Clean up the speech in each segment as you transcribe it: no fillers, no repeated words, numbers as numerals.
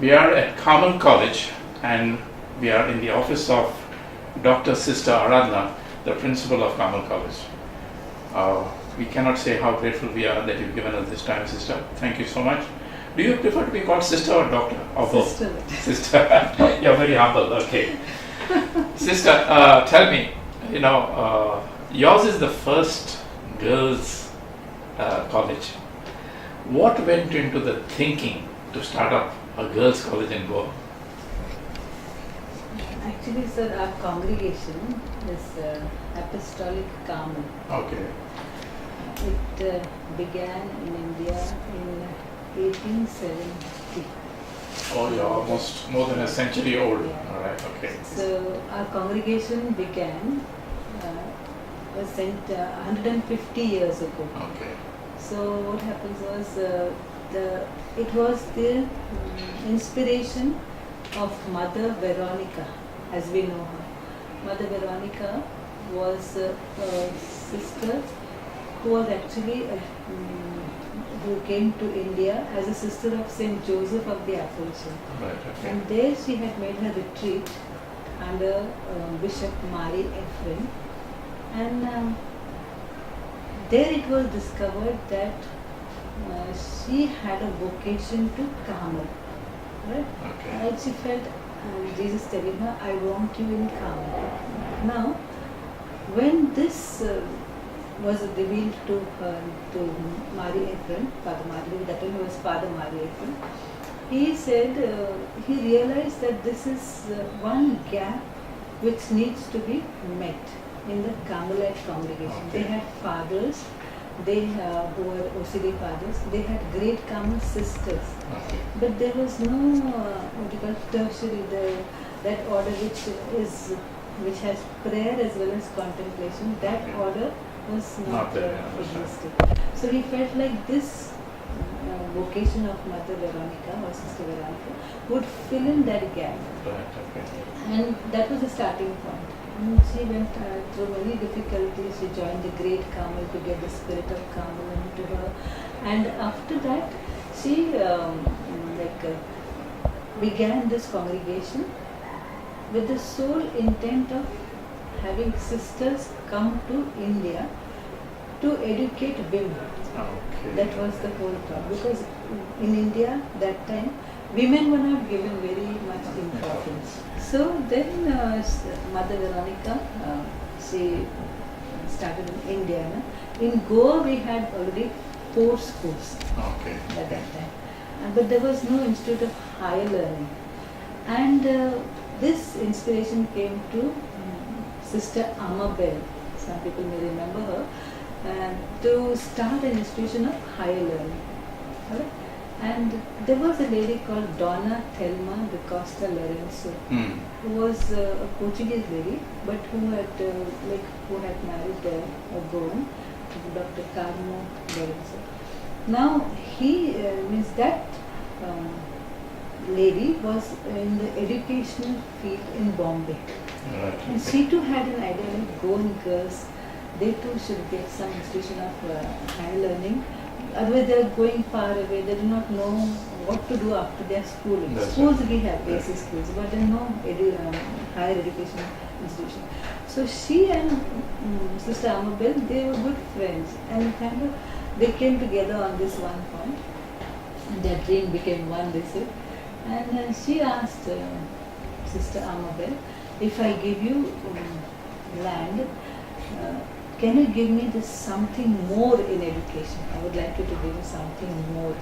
We are at Carmel College and we are in the office of Dr. Sister Aradhana, the principal of Carmel College. We cannot say how grateful we are that you've given us this time, Sister. Thank you so much. Do you prefer to be called Sister or Doctor? Or both? Sister. Sister. You're very humble, okay. Sister, tell me, yours is the first girls' college. What went into the thinking to start up a girls' college in Goa? Actually, sir, our congregation is Apostolic Carmel. Okay. It began in India in 1870. Oh, you're almost more than a century old. Yeah. All right, okay. So our congregation was sent 150 years ago. Okay. So what happens was it was the inspiration of Mother Veronica, as we know her. Mother Veronica was a sister who was actually who came to India as a sister of Saint Joseph of the Assumption. Right, okay. And there she had made her retreat under Bishop Mary Ephraim. And there it was discovered that she had a vocation to Carmel. Right? Okay. And she felt Jesus telling her, I want you in Carmel. Now, when this was revealed to her, to Mary Ephraim, Father Mary, that time he was Father Mary Ephraim, he said, he realized that this is one gap which needs to be met in the Carmelite congregation. Okay. They had fathers, they who were OCD fathers, they had great Carmel sisters. Okay. But there was no tertiary, that order which has prayer as well as contemplation. That Okay. order was not there, yeah, existing. So he felt like this vocation of Mother Veronica or Sister Veronica would fill in that gap. Right, okay. And that was the starting point. And she went through many difficulties. She joined the Great Carmel to get the spirit of Carmel into her. And after that, she began this congregation with the sole intent of having sisters come to India to educate women. Okay. That was the whole thought. Because in India, that time, women were not given very much importance. So then Mother Veronica, she started in India. In Goa, we had already 4 schools Okay. at that time. But there was no institute of higher learning. And this inspiration came to Sister Amabel, some people may remember her, to start an institution of higher learning. Right? And there was a lady called Donna Thelma de Costa Lorenzo, who was a Portuguese lady, but who had married a Goan, Dr. Carmel Lorenzo. Now that lady was in the educational field in Bombay. Right. And she too had an idea like Goan girls, they too should get some institution of higher learning. Otherwise they are going far away, they do not know what to do after their schooling. That's Schools right. we have, basic schools, but there are no higher education institution. So she and Sister Amabel, they were good friends, and kind of they came together on this one point. And their dream became one, they said. And she asked Sister Amabel, if I give you land, can you give me this something more in education? I would like you to give me something more.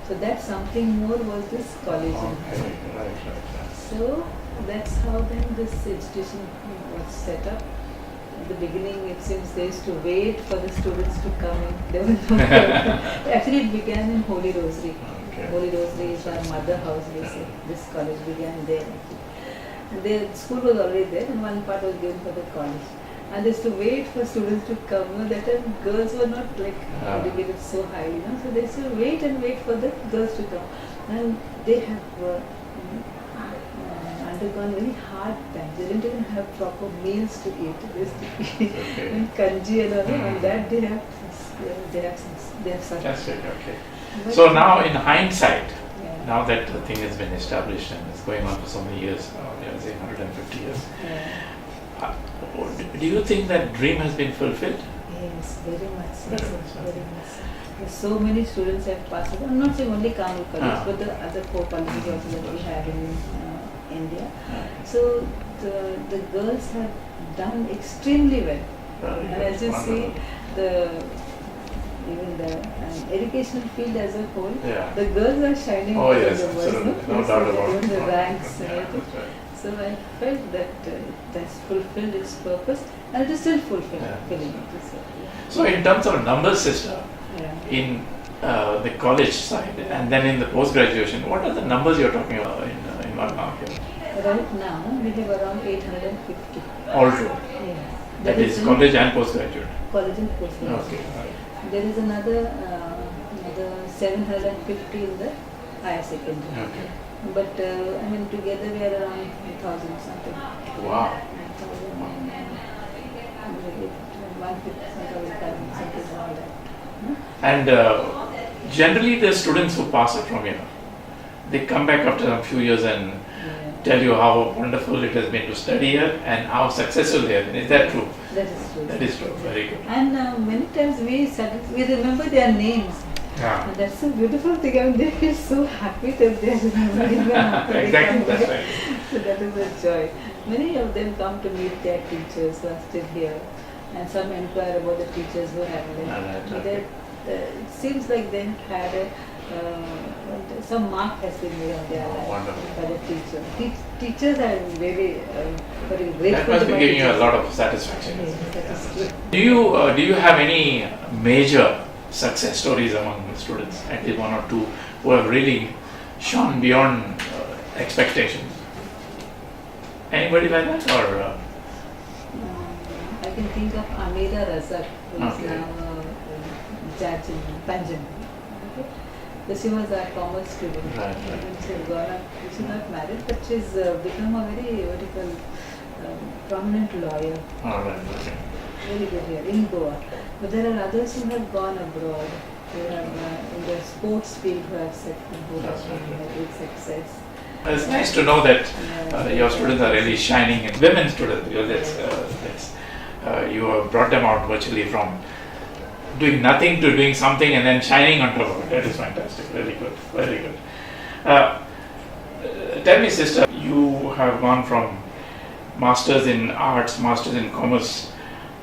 So that something more was this college. Okay, right. So that's how then this institution was set up. At the beginning, it seems they used to wait for the students to come in. There was no Actually, it began in Holy Rosary. Okay. Holy Rosary is our mother house, we say. This college began there. And the school was already there, and one part was given for the college. And they used to wait for students to come. That time girls were not educated so highly, so they used to wait and wait for the girls to come. And they have undergone very hard times. They didn't even have proper meals to eat. They used to eat kanji and all. And that they have such. Fantastic, okay. So now in hindsight, now that the thing has been established and it's going on for so many years, say 150 years, uh, do you think that dream has been fulfilled? Yes, very much. Very Yes, much. very much. So many students have passed. I'm not saying only Carmel College, but the other four colleges also that we have in India. So the girls have done extremely well. And as you see, even the educational field as a whole, the girls are shining Oh more yes, than the boys. absolutely. No doubt about Even it. the ranks and Yeah, everything. that's right. So I felt that it has fulfilled its purpose, and it is still fulfilling it. So in terms of numbers, sister, in the college side and then in the post-graduation, what are the numbers you're talking about in one mark here? Right now, we have around 850. All true. Yeah. That is college and postgraduate. College and postgraduate. Okay. There is another 750 in the higher secondary. Okay. But I mean, together we are around 1,000 something. Wow. 150, something around that. And generally the students who pass out from here, they come back after a few years and tell you how wonderful it has been to study here and how successful they have been. Is that true? That is true. That is true. Very good. And many times we remember their names. Yeah. And that's a beautiful thing. I mean, they feel so happy that they are remembered even after they Exactly, come that's back. right. So that is a joy. Many of them come to meet their teachers who are still here, and some inquire about the teachers who have left. Right, It seems like they have had some mark has been made on their life Wonderful. by the teacher. Teachers are very grateful. That must to be my giving you a teachers. lot of satisfaction. Yes, that is true. Do you have any major success stories among the students, at least one or two, who have really shone beyond expectations? Anybody like that, or? I can think of Amira Razak, who is Okay. now a judge in Punjab. Okay. So she was a commerce student. Right. And she had gone up, she's not married, but she's become a very prominent lawyer. All right. Okay. Very good here in Goa. But there are others who have gone abroad, who have in the sports field who have That's right. had great success. It's nice to know that your students are really shining, and women students, because you have brought them out virtually from doing nothing to doing something and then shining on top of it. That is fantastic. Very good. Very good. Tell me, sister, you have gone from masters in arts, masters in commerce.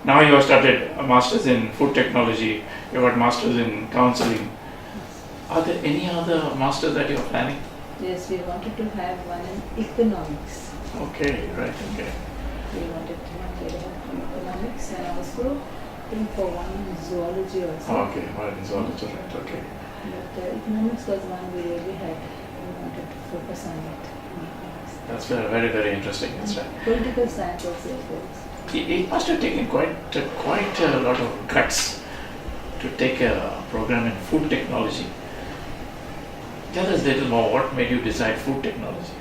Now you have started a masters in food technology. You got masters in counseling. Are there any other masters that you are planning? Yes, we wanted to have one in economics. Okay, right, okay. We wanted to have in economics and also think for one in zoology also. Okay, well, in zoology, right, okay. But economics was one we really had. We wanted to focus on it. That's very, very interesting. That's right. Political science also was. It must have taken quite a lot of guts to take a program in food technology. Tell us a little more, what made you decide food technology?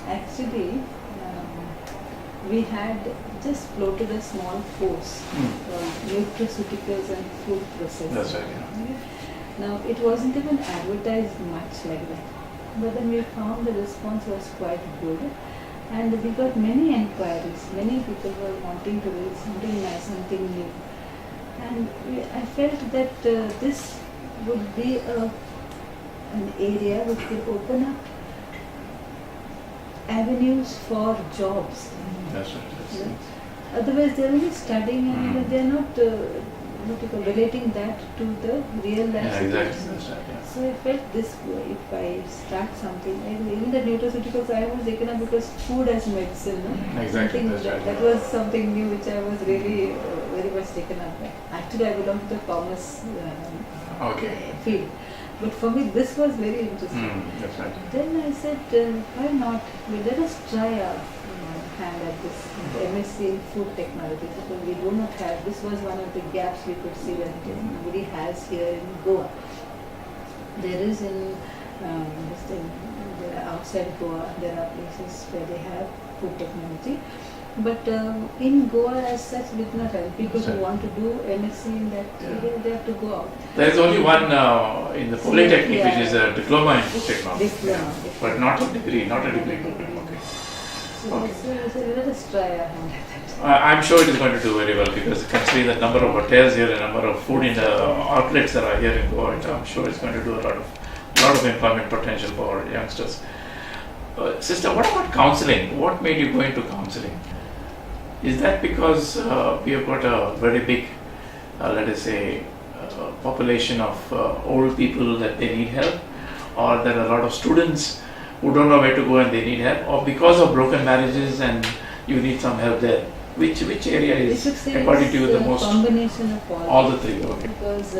Actually, we had just floated a small course called nutraceuticals and food processing. That's right, yeah. Now, it wasn't even advertised much like that. But then we found the response was quite good. And we got many inquiries. Many people were wanting to read something nice, something new. And I felt that this would be an area which could open up avenues for jobs. That's right. That's right. Otherwise, they're only studying and they're not relating that to the real life. Yeah, exactly. situation. That's right, yeah. So I felt this way, if I start something, even the nutraceuticals I was taken up because food as medicine. No? Exactly, Something that's right. that was something new which I was really very much taken up by. Actually, I belong to the commerce Okay. field. But for me, this was very interesting. That's right. Then I said, why not? Let us try our hand at this MSc in food technology because we do not have. This was one of the gaps we could see that nobody has here in Goa. There is outside Goa, there are places where they have food technology, But in Goa as such, we did not have people Sure. who want to do MSc in that area, they have to go out. There is only one in the Polytechnic, Yeah. which is a diploma in technology. Diploma. But not a degree, not a degree. Degree. Okay. So Okay. let us try our hand at that. I'm sure it is going to do very well because considering the number of hotels here, the number of food in the outlets that are here in Goa, I'm sure it's going to do a lot of employment potential for youngsters. Sister, what about counseling? What made you go into counseling? Is that because we have got a very big, let us say, population of old people that they need help, or there are a lot of students who don't know where to go and they need help, or because of broken marriages and you need some help there? Which area is, according to you, the most? Combination of All the three, okay. Because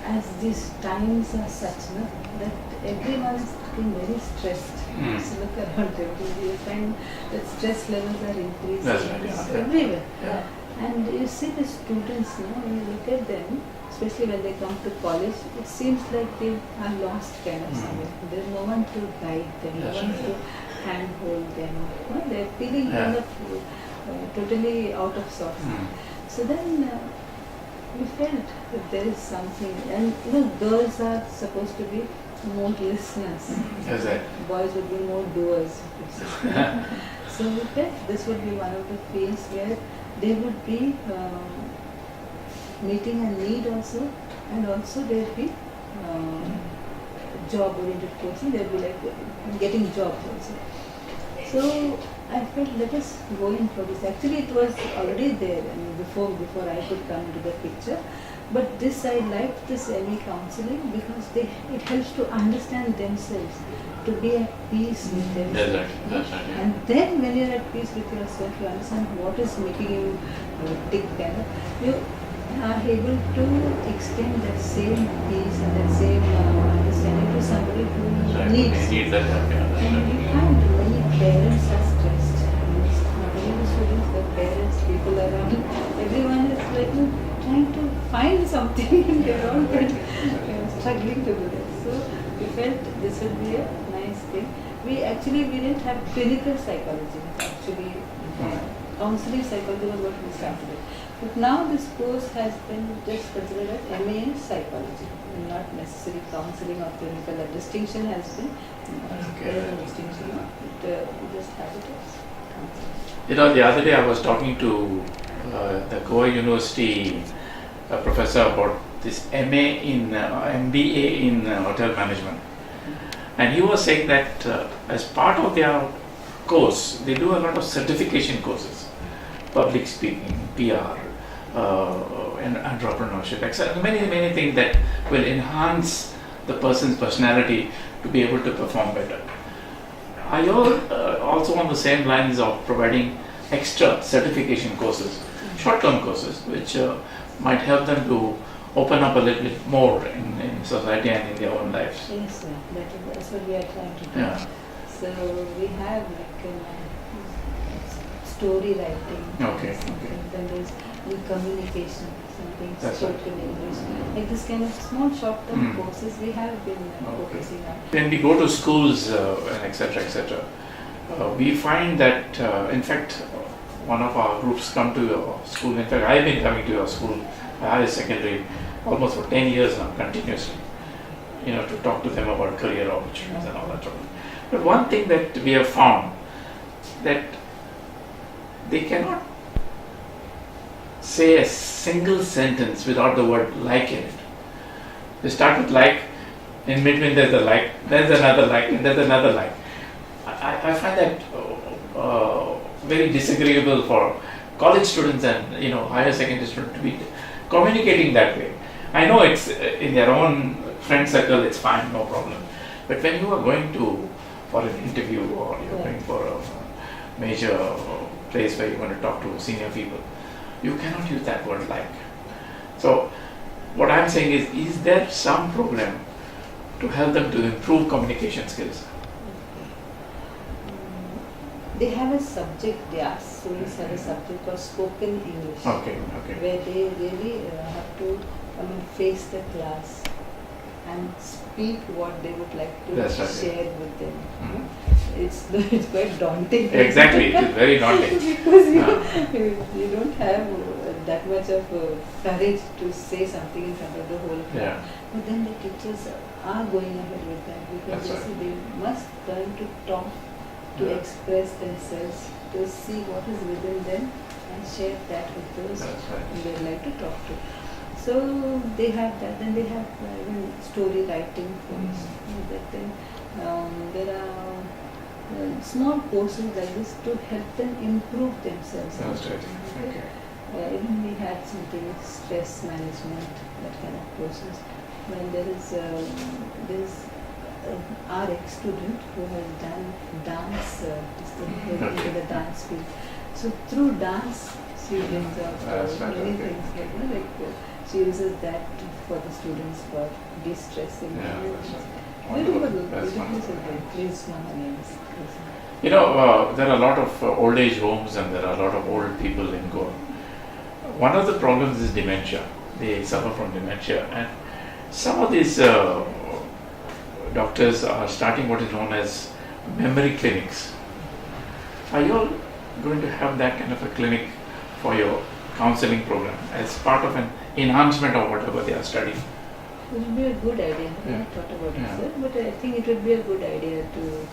as these times are such, no, that everyone is getting very stressed. Mm. So look around everywhere, you find that stress levels are increasing. That's right, yeah. It's everywhere. Yeah. And you see the students, when you look at them, especially when they come to college, it seems like they are lost kind of somewhere. There's no one to guide them, no That's one right, to handhold them. They're feeling Yeah. kind of totally out of sorts. Mm. So then we felt that there is something, and girls are supposed to be more listeners. That's right. Boys would be more doers. you could say. So we felt this would be one of the fields where they would be meeting a need also, and also there would be job-oriented coaching. There would be like getting jobs also. So I felt let us go in for this. Actually, it was already there, before I could come into the picture. But this I liked this ME counseling because it helps to understand themselves, to be at peace with themselves. That's right. Yeah. And then when you're at peace with yourself, you understand what is making you tick, kind of, you are able to extend that same peace and that same understanding to somebody who That's right. needs. They need that help, yeah. That's And right. we find many parents are stressed. Not only the students, the parents, people around, everyone is like trying to find something in their own head, struggling to do that. So we felt this would be a nice thing. We didn't have clinical psychology. Actually, counseling psychology was what we started with. But now this course has been just considered as MA in psychology, not necessarily counseling or clinical. The distinction has been, there is no distinction, but we just have it as counseling. The other day I was talking to the Goa University professor about this MA in MBA in hotel management, and he was saying that as part of their course they do a lot of certification courses, public speaking, PR, and entrepreneurship, etc. Many things that will enhance the person's personality to be able to perform better. Are you all also on the same lines of providing extra certification courses, short-term courses, which might help them to open up a little bit more in society and in their own lives? Yes, sir. That's what we are trying to do. Yeah. So we have story writing. Okay. Then there's communication, something That's spoken English. Like this kind of small short-term courses we have been focusing on. When we go to schools and etc., we find that, in fact, one of our groups come to your school. In fact, I've been coming to your school, higher secondary, almost for 10 years now, continuously, to talk to them about career opportunities and all that sort of. But one thing that we have found, that they cannot say a single sentence without the word like in it. They start with like, in between there's a like, there's another like, and there's another like. I find that very disagreeable for college students and higher secondary students to be communicating that way. I know it's in their own friend circle, it's fine, no problem. But when you are going for an interview or you're going for a major place where you're going to talk to senior people, you cannot use that word like. So what I'm saying is there some program to help them to improve communication skills? They have a subject, students have a subject called spoken English. Okay. Where they really have to face the class and speak what they would like to That's right. share with them. Mm. It's quite daunting. Exactly, it is very daunting. Because Yeah. you don't have that much of courage to say something in front of the whole class. Yeah. But then the teachers are going ahead with that because That's they right. say they must learn to talk, to Yeah. express themselves, to see what is within them and share that with those That's right. whom they like to talk to. So they have that. Then they have even story writing course. That then there are small courses like this to help them improve themselves. That's right. Okay. Even we had something stress management, that kind of courses. When there is our ex-student who has done dance, this thing, Okay. in the dance field. So through dance, she brings out That's right, many okay. things she uses that for the students for de-stressing. Yeah, and that's everything. right. Beautiful, Wonderful. That's beautiful wonderful. subject. Please, Mama, names. You know, there are a lot of old age homes and there are a lot of old people in Goa. One of the problems is dementia. They suffer from dementia, and some of these doctors are starting what is known as memory clinics. Are you all going to have that kind of a clinic for your counseling program as part of an enhancement of whatever they are studying? It would be a good idea. I Yeah. haven't thought about Yeah. it, sir, but I think it would be a good idea to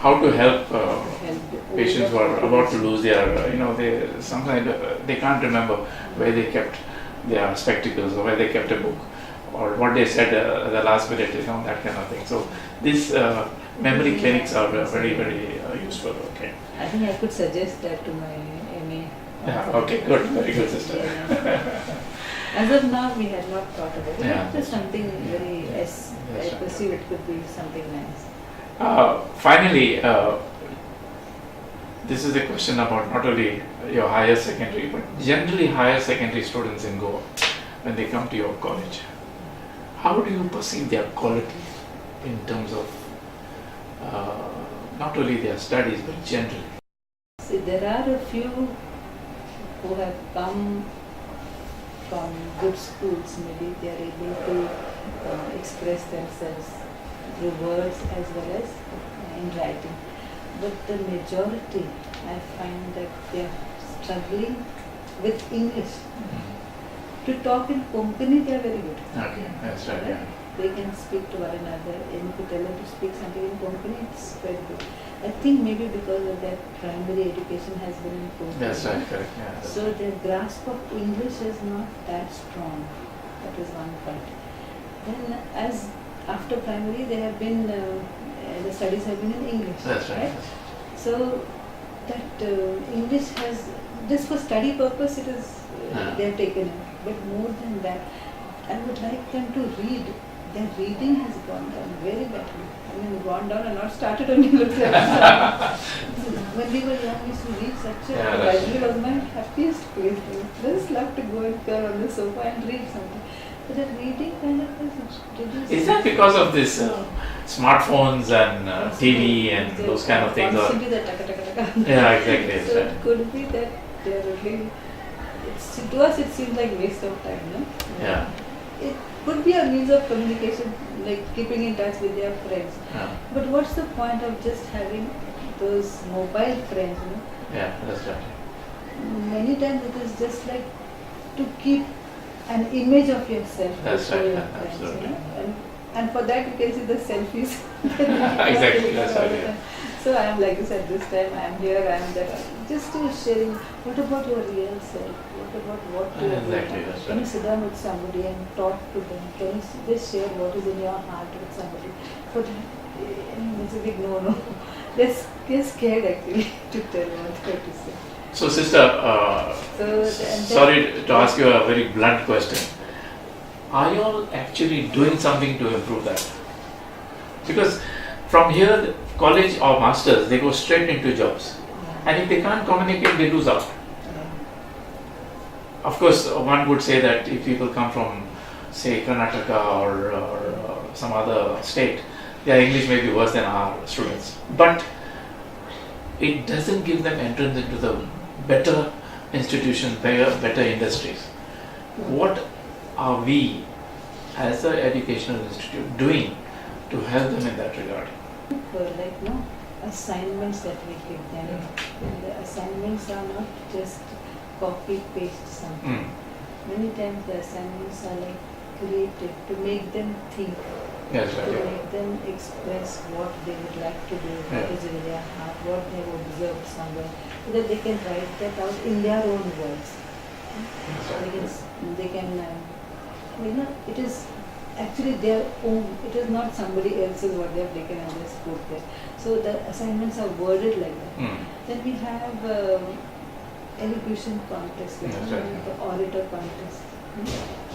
How to help help the patients who older are about to population. lose their, they sometimes they can't remember where they kept their spectacles or where they kept a book or what they said at the last minute, that kind of thing. So these memory clinics are very, very useful. Okay. I think I could suggest that to my MA. Yeah. Okay. Good. Very good, sister. As of now, we had not thought about it. Yeah. Just something very, That's I right. perceive it could be something nice. Finally, this is a question about not only your higher secondary, but generally higher secondary students in Goa when they come to your college. How do you perceive their quality in terms of not only their studies, but generally? See, there are a few who have come from good schools. Maybe they are able to express themselves through words as well as in writing. But the majority, I find that they are struggling with English. To talk in Konkani, they are very good. Okay, that's right. Yeah. They can speak to one another, and if you tell them to speak something in Konkani, it's quite good. I think maybe because of that primary education has been in Konkani. That's right, correct. Yeah. That's So their grasp of English is not that strong. That is one point. Then as after primary, they have been, the studies have been in English. That's right. So that English has, just for study purpose, it is, they have taken it. But more than that, I would like them to read. Their reading has gone down very badly. I mean, gone down and not started only looks like when we were young, we used to read such a library was my happiest place. I just love to go and curl on the sofa and read something. But the reading kind of is reduced. Is that because of this smartphones and TV and those kind of things? Constantly the taka taka taka. Yeah, exactly. That's So right. it could be that they are really. To us, it seems like waste of time, no? Yeah. It could be a means of communication, like keeping in touch with their friends. Yeah. But what's the point of just having those mobile friends? Yeah, that's right. Many times it is just like to keep an image of yourself That's before right, your yeah, friends. absolutely. And for that you can see the selfies. Exactly, that's all right, the yeah. time. So I am like you said, this time I am here, I am there. Just to sharing, what about your real self? What about what you are Exactly, doing? that's Can you right. sit down with somebody and talk to them? Can you just share what is in your heart with somebody? But it's a big no. They're scared actually to tell what they have to say. So, sister, sorry to ask you a very blunt question. Are you all actually doing something to improve that? Because from here, college or masters, they go straight into jobs. And if they can't communicate, they lose out. Of course, one would say that if people come from, say, Karnataka or some other state, their English may be worse than our students. But it doesn't give them entrance into the better institutions, better industries. What are we as the educational institute doing to help them in that regard? Like no assignments that we give them. And the assignments are not just copy paste something. Many times the assignments are like creative to make them think, Yes, to right. Yeah. make them express what they would like to do, what is in their heart, what they have observed somewhere, so that they can write that out in their own words. They can, it is actually their own, it is not somebody else's what they have taken and just put there. So the assignments are worded like that. Then we have elocution contest, like That's right. the orator contest.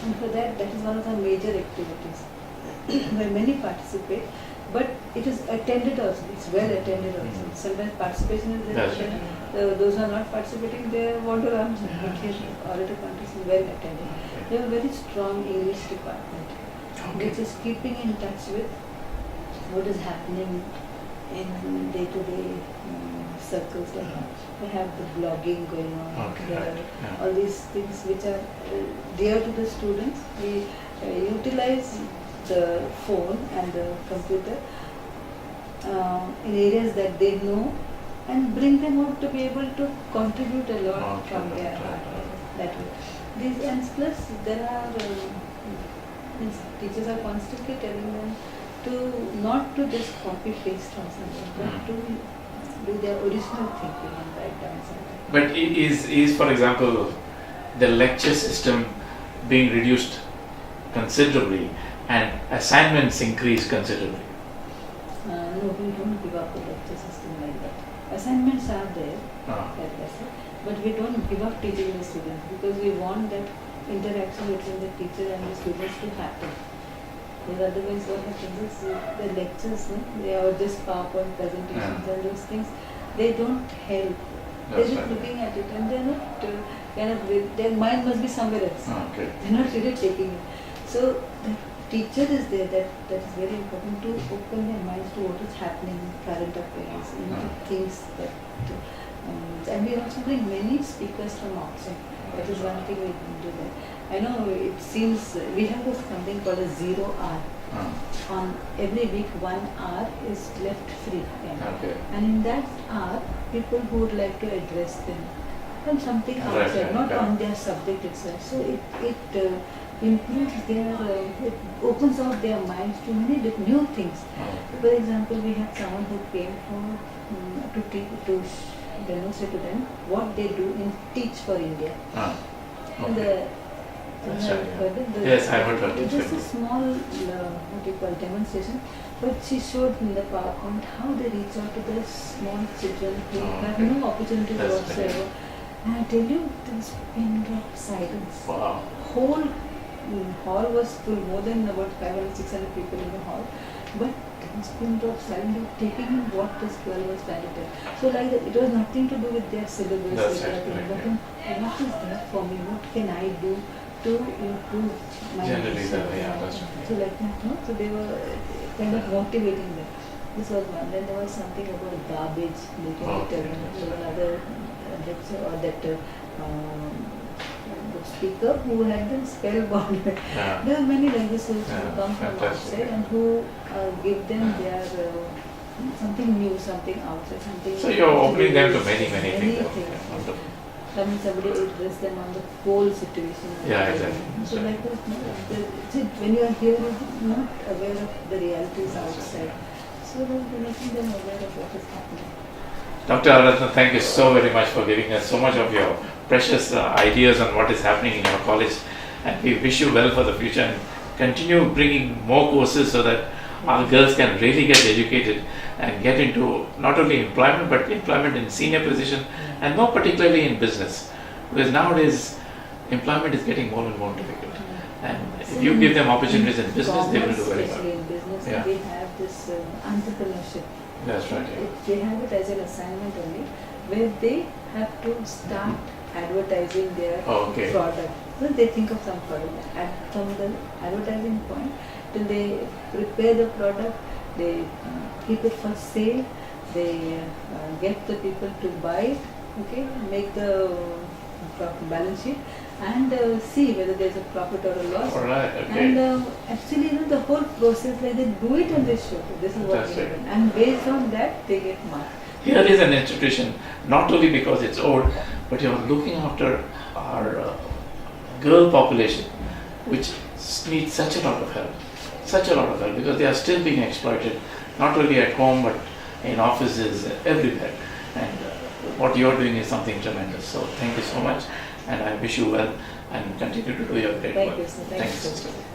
And for that is one of the major activities where many participate, but it is attended also, it's well attended also. Sometimes participation is there, That's but right. then, those who are not participating, they wander around. But here, orator contest is well attended. We have a very strong English department, which is keeping in touch with what is happening in day-to-day circles. Like we have the blogging going on, Okay, there right. are Yeah. all these things which are dear to the students. We utilize the phone and the computer in areas that they know and bring them out to be able to contribute a lot Okay, from their right, heart right. that way. These, and plus there are these teachers are constantly telling them to not to just copy paste from somewhere, but to do their original thinking and write down something. But is for example the lecture system being reduced considerably and assignments increased considerably? No, we don't give up the lecture system like that. Assignments are there, like I said, but we don't give up teaching the students because we want that interaction between the teacher and the students to happen. Because otherwise what happens is the lectures, they are just PowerPoint presentations and those things, they don't help. They're just looking at it and they're not, their mind must be somewhere else. Okay. They're not really taking it. So the teacher is there, that is very important to open their minds to what is happening in current affairs, things that, and we also bring many speakers from outside. That is one thing we do there. I know it seems, we have something called a 0 hour. On every week 1 hour is left free. Okay. And in that hour, people who would like to address them from something outside, not on their subject itself. So it improves their, it opens out their minds to many new things. For example, we had someone who came for to demonstrate to them what they do in Teach for India. And yes, I heard about it. Just a small, what you call demonstration, but she showed in the PowerPoint how they reach out to the small children who have no opportunities whatsoever. And I tell you, there was pin drop silence. Wow. Whole hall was full, more than about 500, 600 people in the hall, but there was pin drop silence, taking in what this girl was trying to tell. So like that, it was nothing to do with their syllabus, but what is there for me? What can I do to improve my Generally, knowledge? So like that, no? So they were kind of motivating them. This was one. Then there was something about garbage, another lecture or that the speaker who had been spellbound. There are many linguists who come from outside and who give them their something new, something outside, something. So you're opening them to many things. Wonderful. Somebody address them on the whole situation. Yeah, exactly. So like that, when you are here, you're not aware of the realities outside. So we're making them aware of what is happening. Dr. Aradhana, thank you so very much for giving us so much of your precious ideas on what is happening in your college. And we wish you well for the future and continue bringing more courses so that our girls can really get educated and get into not only employment but employment in senior position and more particularly in business. Because nowadays employment is getting more and more difficult. And if you give them opportunities in business, they will do very well. Especially in business, they have this entrepreneurship. That's right. They have it as an assignment only, where they have to start advertising their product. So they think of some product. From the advertising point till they prepare the product, they keep it for sale, they get the people to buy it, make the balance sheet, and see whether there's a profit or a loss. All right, okay. And actually, the whole process, like they do it and they show it. This is what That's we right. do. And based on that, they get marked. Here is an institution, not only because it's old, but you're looking after our girl population, which needs such a lot of help, because they are still being exploited, not only at home, but in offices, everywhere. And what you're doing is something tremendous. So thank you so much, and I wish you well and continue to do your great work. Thank you, sir. Thank you, Thanks. sir.